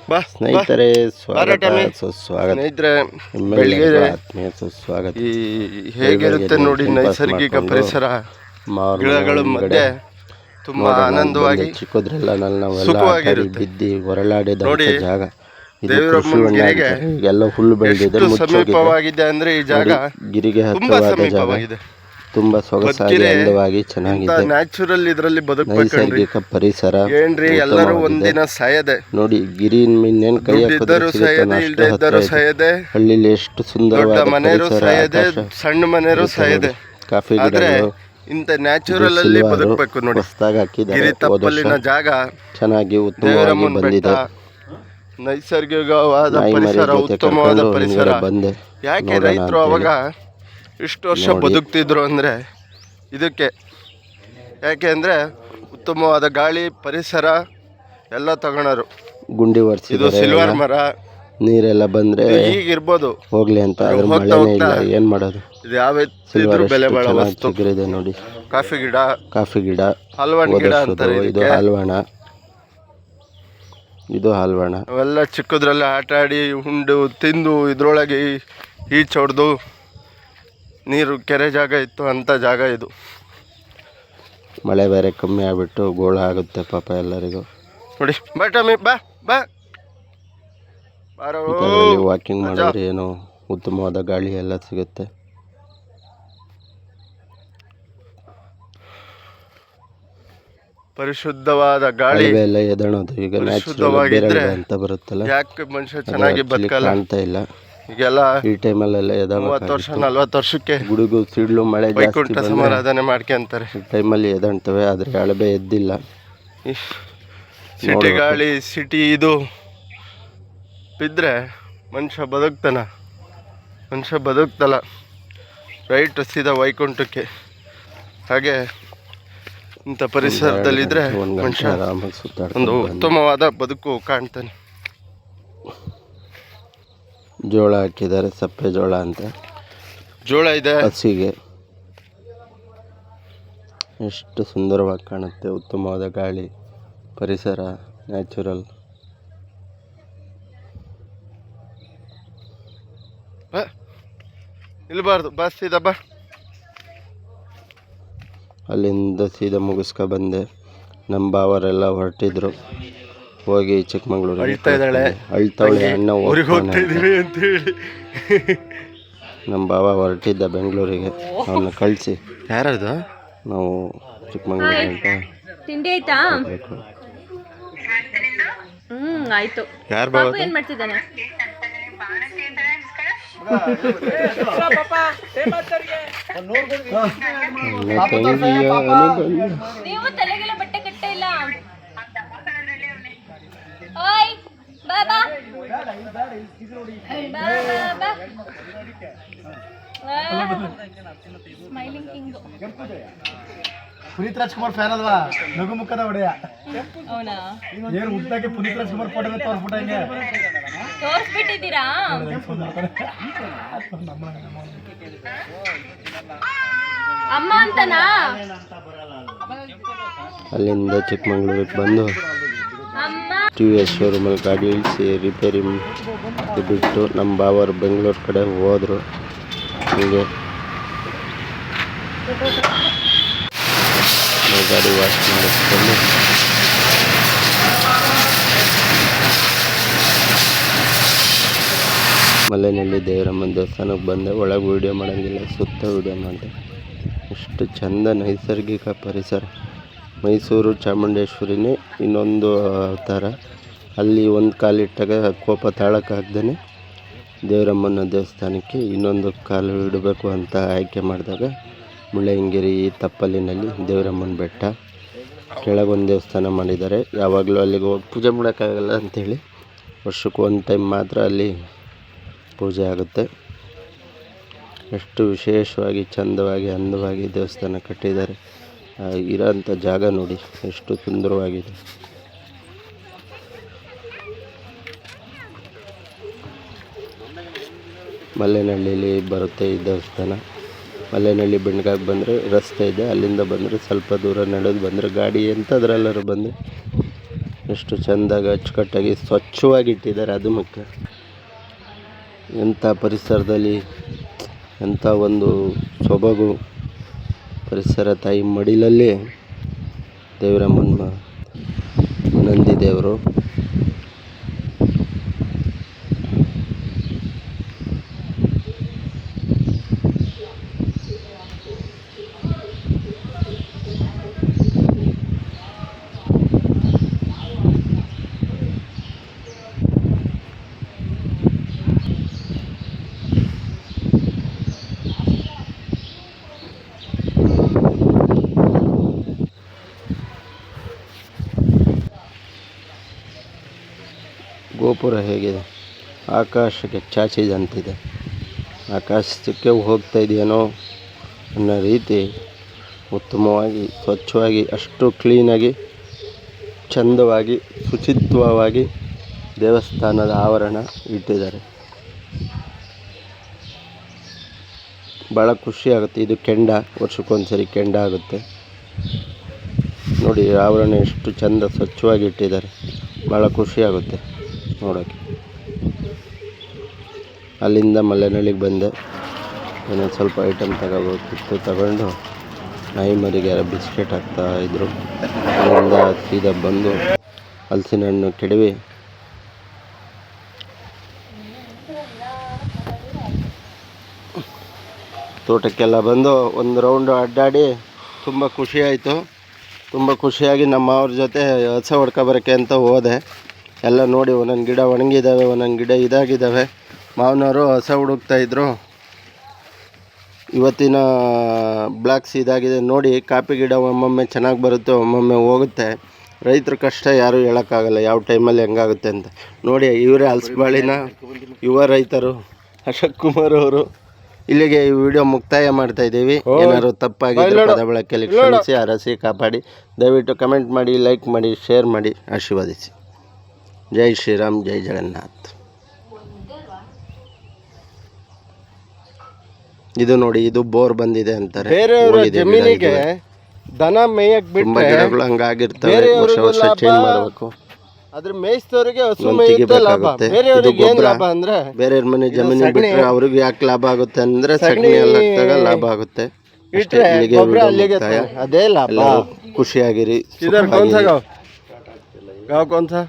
ಬಾ ಸ್ನೇಹಿತರೆ, ಸ್ವಾಗತ ಸುಸ್ವಾಗತ. ಸ್ನೇಹಿತರೆ, ಬೆಳಿಗ್ಗೆ ಆತ್ಮೀಯ ಸುಸ್ವಾಗತ. ಹೇಗಿರುತ್ತೆ ನೋಡಿ ನೈಸರ್ಗಿಕ ಪರಿಸರ, ಗಿಡಗಳ ಮಧ್ಯೆ ತುಂಬಾ ಆನಂದವಾಗಿ ಚಿಕ್ಕದ್ರೆಲ್ಲ ಸುಖವಾಗಿರುತ್ತೆ. ಬಿದ್ದಿ ಹೊರಳಾಡಿದ ಜಾಗ. ದೇವರಮ್ಮನಿಗೆ ಎಲ್ಲ ಹುಲ್ಲು ಬೆಳೆದಿದೆ, ಸಮೀಪವಾಗಿದೆ ಅಂದ್ರೆ ಈ ಜಾಗ ಗಿರಿಗೆ ತುಂಬಾ ಹತ್ತಿರವಾದ ಜಾಗ, ಸಮೀಪವಾಗಿದೆ. ತುಂಬಾ ಸೊಗಸಾಗಿ ಅಂದವಾಗಿ ಚೆನ್ನಾಗಿದೆ. ನ್ಯಾಚುರಲ್ ಇದರಲ್ಲಿ ನೈಸರ್ಗಿಕ ಪರಿಸರ ಏನ್ರಿ, ಎಲ್ಲರೂ ಒಂದಿನ ಸಾಯದೆ ನೋಡಿ. ಗಿರಿ ಇನ್ನೇನ್ ಕೈ ಹಾಕಿದ್ರು ಸಾಯದೆ, ಇಲ್ದೇ ಇದ್ದರು ಸಾಯದೆ, ಹಳ್ಳಿಲಿ ಎಷ್ಟು ಸುಂದರವಾದ ಮನೆಯರು ಸಾಯದೆ, ಸಣ್ಣ ಮನೆಯರು ಸಾಯದೆ. ಕಾಫಿ ಗಿಡಗಳು ಇಂತ ನ್ಯಾಚುರಲ್ ಅಲ್ಲಿ ಬದುಕಬೇಕು ನೋಡಿ. ಗಿರಿ ತಪ್ಪಲಿನ ಜಾಗ ಚೆನ್ನಾಗಿ ಉತ್ತಮವಾಗಿ ಬಂದಿದೆ. ನೈಸರ್ಗಿಕವಾದ ಪರಿಸರ, ಉತ್ತಮವಾದ ಪರಿಸರ. ಯಾಕೆ ರೈತರು ಅವಾಗ ಇಷ್ಟು ವರ್ಷ ಬದುಕ್ತಿದ್ರು ಅಂದ್ರೆ ಇದಕ್ಕೆ. ಯಾಕೆ ಅಂದ್ರೆ ಉತ್ತಮವಾದ ಗಾಳಿ, ಪರಿಸರ ಎಲ್ಲ ತಗೊಳರು. ಗುಂಡಿ ವರ್ಷ ಇದು ಸಿಲ್ವರ್ ಮರ, ನೀರೆಲ್ಲ ಬಂದ್ರೆ ಹೀಗಿರ್ಬೋದು, ಹೋಗ್ಲಿ ಅಂತ. ಆದ್ರೆ ಮಳೆನೇ ಇಲ್ಲ, ಏನ್ ಮಾಡೋದು? ಇದು ಯಾವ ಬೆಲೆ ಬಾಳೋ ವಸ್ತು ನೋಡಿ. ಕಾಫಿ ಗಿಡ, ಹಲ್ವಾಣ ಗಿಡ ಅಂತಾರೆ. ಇದು ಹಲ್ವಾಣ. ಅವೆಲ್ಲ ಚಿಕ್ಕದ್ರಲ್ಲಿ ಆಟ ಆಡಿ ಉಂಡು ತಿಂದು ಇದ್ರೊಳಗೆ ಈಚೊಡ್ದು ನೀರು ಕೆರೆ ಜಾಗ ಇತ್ತು, ಅಂತ ಜಾಗ ಇದು. ಮಳೆ ಬೇರೆ ಕಮ್ಮಿ ಆಗ್ಬಿಟ್ಟು ಗೋಳ ಆಗುತ್ತೆ ಪಾಪ ಎಲ್ಲರಿಗೂ ನೋಡಿ. ಬಾ ಟಮಿ, ಬಾ ಬಾ ವಾಕಿಂಗ್ ಮಾಡಿದ್ರೆ ಏನೋ ಉತ್ತಮವಾದ ಗಾಳಿ ಎಲ್ಲ ಸಿಗುತ್ತೆ. ಪರಿಶುದ್ಧವಾದ ಗಾಳಿ ಎಲ್ಲ ಎದಣೋದು ಈಗ ನ್ಯಾಚುರಲ್ ಅಂತ ಬರುತ್ತಲ್ಲ. ಯಾಕೆ ಮನುಷ್ಯ ಚೆನ್ನಾಗಿ ಬದುಕಲ್ಲ ಕಾಣ್ತಾ ಇಲ್ಲ ಈಗೆಲ್ಲ. ಈ ಟೈಮಲ್ಲೆಲ್ಲ 30 ವರ್ಷ 40 ವರ್ಷಕ್ಕೆ ಗುಡುಗು ಸಿಡ್ಲು ಮಳೆ ವೈಕುಂಠ ಸಮಾರಾಧನೆ ಮಾಡ್ಕೊಂತಾರೆ. ಟೈಮಲ್ಲಿ ಎದಣ್ತವೆ, ಆದ್ರೆ ಅಳಬೆ ಎದ್ದಿಲ್ಲ. ಸಿಟಿ ಗಾಳಿ, ಸಿಟಿ ಇದು ಬಿದ್ದರೆ ಮನುಷ್ಯ ಬದುಕ್ತಲ್ಲ. ರೈಟ್ ಸೀದಾ ವೈಕುಂಠಕ್ಕೆ. ಹಾಗೆ ಇಂಥ ಪರಿಸರದಲ್ಲಿದ್ದರೆ ಮನುಷ್ಯ ಒಂದು ಉತ್ತಮವಾದ ಬದುಕು ಕಾಣ್ತಾನೆ. ಜೋಳ ಹಾಕಿದ್ದಾರೆ, ಸಪ್ಪೆ ಜೋಳ ಅಂತ. ಜೋಳ ಇದೆ ಹಸಿಗೆ. ಎಷ್ಟು ಸುಂದರವಾಗಿ ಕಾಣುತ್ತೆ. ಉತ್ತಮವಾದ ಗಾಳಿ, ಪರಿಸರ, ನ್ಯಾಚುರಲ್. ಇಲ್ಬಾರ್ದು, ಬಸ್ ಇದೆ ಬಾ. ಅಲ್ಲಿಂದ ಸೀದಾ ಮುಗಿಸ್ಕೊ ಬಂದೆ. ನಮ್ಮ ಬಾವರೆಲ್ಲ ಹೊರಟಿದ್ರು, ಹೋಗಿ ಚಿಕ್ಕಮಂಗ್ಳೂರು ಅಳ್ತಾವಳೆ. ಅಣ್ಣ ನಮ್ಮ ಬಾವ ಹೊರಟಿದ್ದ ಬೆಂಗಳೂರಿಗೆ, ಅವನ್ನ ಕಳಿಸಿ ಯಾರದು ನಾವು ಚಿಕ್ಕಮಂಗ್ಳೂರು ಅಂತ. ತಿಂಡಿ ಆಯ್ತಾ? ಆಯ್ತು. ಯಾರು ಬಾವ? ಏನ್ ಮಾಡ್ತಿದ್ದಾನೆ? ನೀವು ತಲೆಗೆಲ್ಲ ಬಟ್ಟೆ ಕಟ್ಟೆ ಇಲ್ಲ. ಓಯ್ ಬಾಬಾ, smiling king. Puneeth Rajkumar fan ಅಲ್ವಾ? ನಗು ಮುಖದ ಒಡೆಯ. ಅವನಾ? ಏನು ಉದ್ದಕ್ಕೆ ಪುನೀತ್ ರಾಜ್ಕುಮಾರ್ ಫೋಟೋ ತೋರಿಸ್ಬಿಟ್ಟ ಹಿಂಗೆ ತೋರಿಸ್ಬಿಟ್ಟಿದ್ದೀರಾ? ಅಮ್ಮ ಅಂತನಾ? ಅಲ್ಲಿಂದ ಚಿಕ್ಕಮಂಗ್ಳೂರಿಗೆ ಬಂದು TVS ಶೋರೂಮಲ್ಲಿ ಗಾಡಿ ಇಳಿಸಿ ರಿಪೇರಿ ಬಿಟ್ಟು ನಮ್ಮ ಬಾವರು ಬೆಂಗಳೂರು ಕಡೆ ಹೋದರು. ಹೀಗೆ ಗಾಡಿ ವಾಶ್ ಮಾಡಿಸ್ಕೊಂಡು ಮಲೆನಲ್ಲಿ ದೇವರಮ್ಮನ ದೇವಸ್ಥಾನಕ್ಕೆ ಬಂದೆ. ಒಳಗೆ ವೀಡಿಯೋ ಮಾಡೋಂಗಿಲ್ಲ, ಸುತ್ತ ವೀಡಿಯೋ ಮಾಡಿದೆ. ಎಷ್ಟು ಚೆಂದ ನೈಸರ್ಗಿಕ ಪರಿಸರ. ಮೈಸೂರು ಚಾಮುಂಡೇಶ್ವರಿನೇ ಇನ್ನೊಂದು ಅವತಾರ. ಅಲ್ಲಿ ಒಂದು ಕಾಲಿಟ್ಟಾಗ ಕೋಪ ತಾಳಕ್ಕಾಗ್ದೇ ದೇವರಮ್ಮನ ದೇವಸ್ಥಾನಕ್ಕೆ ಇನ್ನೊಂದು ಕಾಲು ಇಡಬೇಕು ಅಂತ ಆಯ್ಕೆ ಮಾಡಿದಾಗ ಮುಳ್ಳಯ್ಯನಗಿರಿ ತಪ್ಪಲಿನಲ್ಲಿ ದೇವರಮ್ಮನ ಬೆಟ್ಟ ಕೆಳಗೊಂದು ದೇವಸ್ಥಾನ ಮಾಡಿದ್ದಾರೆ. ಯಾವಾಗಲೂ ಅಲ್ಲಿಗೆ ಹೋಗಿ ಪೂಜೆ ಮಾಡೋಕ್ಕಾಗಲ್ಲ ಅಂಥೇಳಿ ವರ್ಷಕ್ಕೆ ಒಂದು ಟೈಮ್ ಮಾತ್ರ ಅಲ್ಲಿ ಪೂಜೆ ಆಗುತ್ತೆ. ಎಷ್ಟು ವಿಶೇಷವಾಗಿ, ಚಂದವಾಗಿ, ಅಂದವಾಗಿ ದೇವಸ್ಥಾನ ಕಟ್ಟಿದ್ದಾರೆ. ಇರೋಂಥ ಜಾಗ ನೋಡಿ ಎಷ್ಟು ಸುಂದರವಾಗಿದೆ. ಮಲ್ಲೇನಹಳ್ಳಿಲಿ ಬರುತ್ತೆ ಈ ದೇವಸ್ಥಾನ. ಮಲ್ಲೇನಹಳ್ಳಿ ಬೆಂಡ್ಗಾಗಿ ಬಂದರೆ ರಸ್ತೆ ಇದೆ, ಅಲ್ಲಿಂದ ಬಂದರೆ ಸ್ವಲ್ಪ ದೂರ ನಡೆದು ಬಂದರೆ ಗಾಡಿ ಎಂಥದ್ರೆಲ್ಲರೂ ಬಂದು ಎಷ್ಟು ಚೆಂದಾಗಿ ಅಚ್ಚುಕಟ್ಟಾಗಿ ಸ್ವಚ್ಛವಾಗಿ ಇಟ್ಟಿದ್ದಾರೆ, ಅದು ಮುಖ್ಯ. ಎಂಥ ಪರಿಸರದಲ್ಲಿ ಎಂಥ ಒಂದು ಸೊಬಗು. ಪರಿಸರ ತಾಯಿ ಮಡಿಲಲ್ಲಿ ದೇವರಮ್ಮನ ನಂದಿ ದೇವರು. ಗೋಪುರ ಹೇಗಿದೆ, ಆಕಾಶಕ್ಕೆ ಚಾಚಿದಂತಿದೆ. ಆಕಾಶಕ್ಕೆ ಹೋಗ್ತಾ ಇದೆಯೇನೋ ಅನ್ನೋ ರೀತಿ ಉತ್ತಮವಾಗಿ ಸ್ವಚ್ಛವಾಗಿ ಅಷ್ಟು ಕ್ಲೀನಾಗಿ ಚಂದವಾಗಿ ಶುಚಿತ್ವವಾಗಿ ದೇವಸ್ಥಾನದ ಆವರಣ ಇಟ್ಟಿದ್ದಾರೆ. ಭಾಳ ಖುಷಿಯಾಗುತ್ತೆ. ಇದು ಕೆಂಡ, ವರ್ಷಕ್ಕೊಂದ್ಸರಿ ಕೆಂಡ ಆಗುತ್ತೆ ನೋಡಿ. ಆವರಣ ಎಷ್ಟು ಚಂದ ಸ್ವಚ್ಛವಾಗಿ ಇಟ್ಟಿದ್ದಾರೆ, ಭಾಳ ಖುಷಿಯಾಗುತ್ತೆ ನೋಡೋಕ್ಕೆ. ಅಲ್ಲಿಂದ ಮಲೆನಳ್ಳಿಗೆ ಬಂದೆ. ಇನ್ನೊಂದು ಸ್ವಲ್ಪ ಐಟಮ್ ತಗೋಬೇಕಿತ್ತು, ತಗೊಂಡು ನಾಯಿ ಮರಿಗೆ ಯಾರೋ ಬಿಸ್ಕೆಟ್ ಹಾಕ್ತಾಯಿದ್ರು. ಅಲ್ಲಿಂದ ಸೀದಾ ಬಂದು ಹಲಸಿನ ಹಣ್ಣು ಕೆಡವಿ ತೋಟಕ್ಕೆಲ್ಲ ಬಂದು ಒಂದು ರೌಂಡು ಅಡ್ಡಾಡಿ ತುಂಬ ಖುಷಿಯಾಯಿತು. ತುಂಬ ಖುಷಿಯಾಗಿ ನಮ್ಮ ಅವ್ರ ಜೊತೆ ಹಸ ಹೊಡ್ಕೊಬರೋಕ್ಕೆ ಅಂತ ಹೋದೆ. ಎಲ್ಲ ನೋಡಿ ಒಂದೊಂದು ಗಿಡ ಒಣಗಿದ್ದಾವೆ, ಒಂದೊಂದು ಗಿಡ ಇದಾಗಿದ್ದಾವೆ. ಮಾವನವರು ಹಸ ಹುಡುಕ್ತಾಯಿದ್ರು. ಇವತ್ತಿನ ಬ್ಲ್ಯಾಕ್ಸ್ ಇದಾಗಿದೆ ನೋಡಿ. ಕಾಫಿ ಗಿಡ ಒಮ್ಮೊಮ್ಮೆ ಚೆನ್ನಾಗಿ ಬರುತ್ತೆ, ಒಮ್ಮೊಮ್ಮೆ ಹೋಗುತ್ತೆ. ರೈತರ ಕಷ್ಟ ಯಾರೂ ಹೇಳೋಕ್ಕಾಗಲ್ಲ ಯಾವ ಟೈಮಲ್ಲಿ ಹೆಂಗಾಗುತ್ತೆ ಅಂತ. ನೋಡಿ ಇವರೇ ಹಲಸಬಾಳಿನ ಯುವ ರೈತರು ಅಶೋಕ್ ಕುಮಾರ್ ಅವರು. ಇಲ್ಲಿಗೆ ಈ ವಿಡಿಯೋ ಮುಕ್ತಾಯ ಮಾಡ್ತಾ ಇದ್ದೀವಿ. ಏನಾದ್ರು ತಪ್ಪಾಗಿದ್ದರೆ ಪದ ಬಳಕೆಯಲ್ಲಿ ಕ್ಷಮಿಸಿ, ಅರಸಿ ಕಾಪಾಡಿ. ದಯವಿಟ್ಟು ಕಮೆಂಟ್ ಮಾಡಿ, ಲೈಕ್ ಮಾಡಿ, ಶೇರ್ ಮಾಡಿ, ಆಶೀರ್ವದಿಸಿ. ಜೈ ಶ್ರೀರಾಮ್, ಜೈ ಜಗನ್ನಾಥ್. ಇದು ನೋಡಿ, ಇದು ಬೋರ್ ಬಂದಿದೆ ಅಂತಾರೆ. ಬೇರೆಯವರ ಜಮೀನಿಗೆ ದನ ಮೇಯಕ್ಕೆ ಬಿಟ್ಟು ಗಿಡಗಳು ಹಂಗಾಗಿರ್ತವೆ. ವರ್ಷ ವರ್ಷ ಚೇಂಜ್ ಮಾಡಬೇಕು. ಅದ್ರ ಮೇಯಿಸಿದವರಿಗೆ ಹಸು ಮೇಯುತ್ತೆ ಲಾಭ. ಬೇರೆಯವರಿಗೆ ಏನು ಲಾಭ ಅಂದ್ರೆ, ಬೇರೆಯವ್ರ ಮನೆ ಜಮೀನಿಗೆ ಬಿಟ್ಟರೆ ಅವ್ರಿಗೆ ಯಾಕೆ ಲಾಭ ಆಗುತ್ತೆ ಅಂದ್ರೆ ಸಗಣಿ ಎಲ್ಲ ಹಾಕಿದಾಗ ಲಾಭ ಆಗುತ್ತೆ. ಅಲ್ಲಿಗೆ ಅದೇ ಲಾಭ. ಖುಷಿಯಾಗಿರಿ. गाँव कौन सा?